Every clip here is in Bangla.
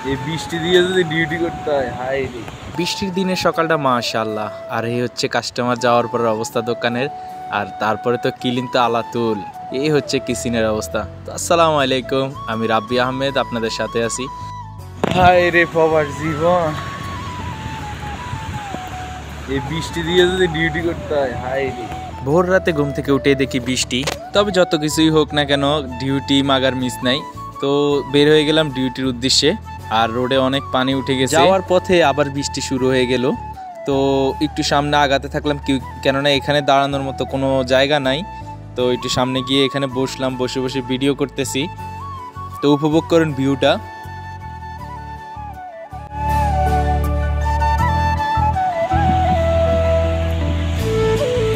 এই বৃষ্টি দিয়ে যদি ডিউটি করতে হয়, হাই রে। বৃষ্টির দিনের সকালটা মাশাআল্লাহ। আর এই হচ্ছে কাস্টমার যাওয়ার পরের অবস্থা দোকানের। আর তারপরে তো কিলিন তো আলাতুল। এই হচ্ছে কিচিনের অবস্থা। তো আসসালামু আলাইকুম, আমি রাব্বি আহমেদ আপনাদের সাথে আছি। হাই রে বাবার জীবন, এই বৃষ্টি দিয়ে যদি ডিউটি করতে হয়, হাই রে। ভোর রাতে ঘুম থেকে উঠে দেখি বৃষ্টি। তবে যত কিছুই হোক না কেন, ডিউটি মাগার মিস নাই। তো বের হয়ে গেলাম ডিউটির উদ্দেশ্যে। আর রোডে অনেক পানি উঠে গেছে, যাওয়ার পথে আবার বৃষ্টি শুরু হয়ে গেল। তো একটু সামনে আগাতে থাকলাম, কেননা এখানে দাঁড়ানোর মতো কোনো জায়গা নাই। তো একটু সামনে গিয়ে এখানে বসলাম, বসে বসে ভিডিও করতেছি। তো উপভোগ করুন ভিউটা।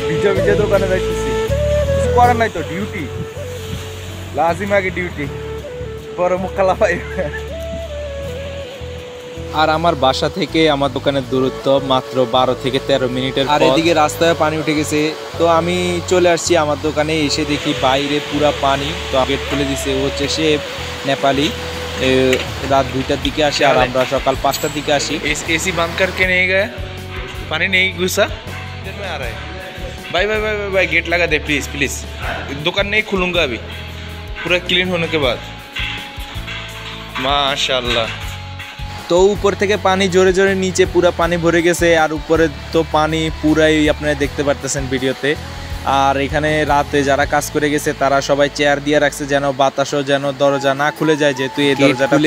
ভিজা ভিজা দোকানে যাইতেছি, কিছু করার নাই তো, ডিউটি লাজিম, আগে ডিউটি, পরে মুখ খালা পাই। আর আমার বাসা থেকে আমার দোকানের দূরত্ব মাত্র 12 থেকে 13 মিনিটের। আর এদিকে রাস্তায় পানি উঠে গেছে। তো আমি চলে আসছি আমার দোকানে, এসে দেখি বাইরে পুরা পানি। তো গেট খুলে দিছে, ও হচ্ছে সে নেপালি। রাত 2টার দিকে আসে আর আমরা সকাল 5টার দিকে আসি। एसी बंद करके नहीं गए, पानी नहीं घुसा, में आ रहा है। भाई भाई भाई भाई गेट लगा दे प्लीज़ प्लीज़, दुकान नहीं खुलूँगा अभी, पूरा क्लीन होने के बाद। माशाल्लाह। তো উপর থেকে পানি জোরে জোরে নিচে পুরা পানি ভরে গেছে। আর উপরে তো পানি পুরাই আপনারা দেখতে পারতেছেন ভিডিওতে। আর এখানে রাতে যারা কাজ করে গেছে তারা সবাই চেয়ার দিয়ে রাখছে, যেন বাতাসও যেন দরজা না খুলে যায়, যেহেতু এই দরজাটা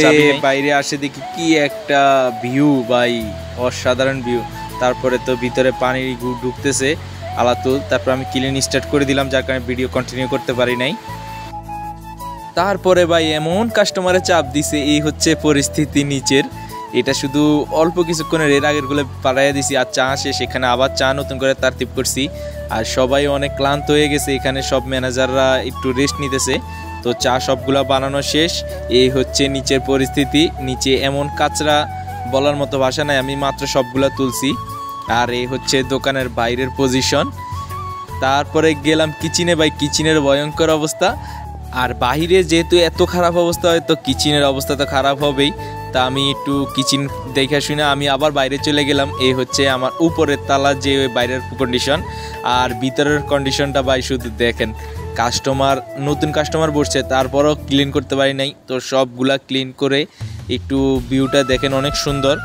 বাইরে আসে। দেখি কি একটা ভিউ ভাই, অসাধারণ ভিউ। তারপরে তো ভিতরে পানি ঢুকতেছে আলাতুল। তারপর আমি ক্লিন স্টার্ট করে দিলাম, যার কারণে ভিডিও কন্টিনিউ করতে পারি নাই। তারপরে ভাই এমন কাস্টমারে চাপ দিছে, এই হচ্ছে পরিস্থিতি নিচের। এটা শুধু অল্প কিছুক্ষণের, এর আগেরগুলো পাড়াইয়া দিছি। আর চা আসে, সেখানে আবার চা নতুন করে তারতিব করছি। আর সবাই অনেক ক্লান্ত হয়ে গেছে, এখানে সব ম্যানেজাররা একটু রেস্ট নিতেছে। তো চা সবগুলা বানানো শেষ। এই হচ্ছে নিচের পরিস্থিতি। নিচে এমন কাচরা, বলার মতো ভাষা নাই। আমি মাত্র সবগুলা তুলছি। আর এই হচ্ছে দোকানের বাইরের পজিশন। তারপরে গেলাম কিচেনে। ভাই কিচেনের ভয়ঙ্কর অবস্থা। আর বাহিরে যেহেতু এত খারাপ অবস্থা হয়, তো কিচেনের অবস্থা তো খারাপ হবেই। তা আমি একটু কিচেন দেখে শুনে আমি আবার বাইরে চলে গেলাম। এই হচ্ছে আমার উপরের তালা, যে বাইরের কন্ডিশন। আর ভিতরের কন্ডিশনটা ভাই শুধু দেখেন, কাস্টমার, নতুন কাস্টমার বসছে, তারপরও ক্লিন করতে পারি নাই। তো সবগুলা ক্লিন করে একটু ভিউটা দেখেন, অনেক সুন্দর।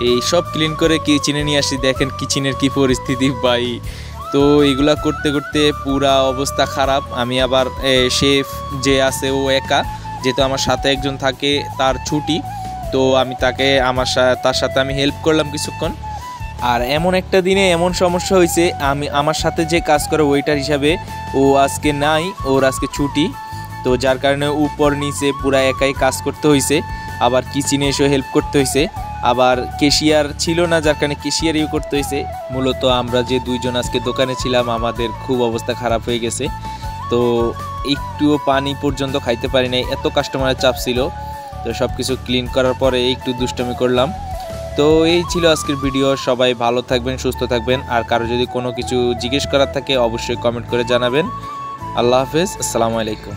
এই সব ক্লিন করে কিচেনে নিয়ে আসি, দেখেন কিচেনের কি পরিস্থিতি ভাই। তো এগুলা করতে করতে পুরা অবস্থা খারাপ। আমি আবার শেফ যে আছে ও একা, যেহেতু আমার সাথে একজন থাকে, তার ছুটি। তো আমি তার সাথে আমি হেল্প করলাম কিছুক্ষণ। আর এমন একটা দিনে এমন সমস্যা হয়েছে, আমার সাথে যে কাজ করে ওয়েটার হিসাবে, ও আজকে নাই, ওর আজকে ছুটি। তো যার কারণে উপর নিচে পুরা একাই কাজ করতে হয়েছে। আবার কিচেনে এসে হেল্প করতে হয়েছে। আবার ক্যাশিয়ার ছিল না, যার কারণে ক্যাশিয়ারই করতে হয়েছে। মূলত আমরা যে দুইজন আজকে দোকানে ছিলাম, আমাদের খুব অবস্থা খারাপ হয়ে গেছে। তো একটুও পানি পর্যন্ত খাইতে পারি নাই, এত কাস্টমারের চাপ ছিল। তো সব কিছু ক্লিন করার পরে একটু দুষ্টামি করলাম। তো এই ছিল আজকের ভিডিও। সবাই ভালো থাকবেন, সুস্থ থাকবেন। আর কারো যদি কোনো কিছু জিজ্ঞেস করার থাকে অবশ্যই কমেন্ট করে জানাবেন। আল্লাহ হাফেজ, আসসালামু আলাইকুম।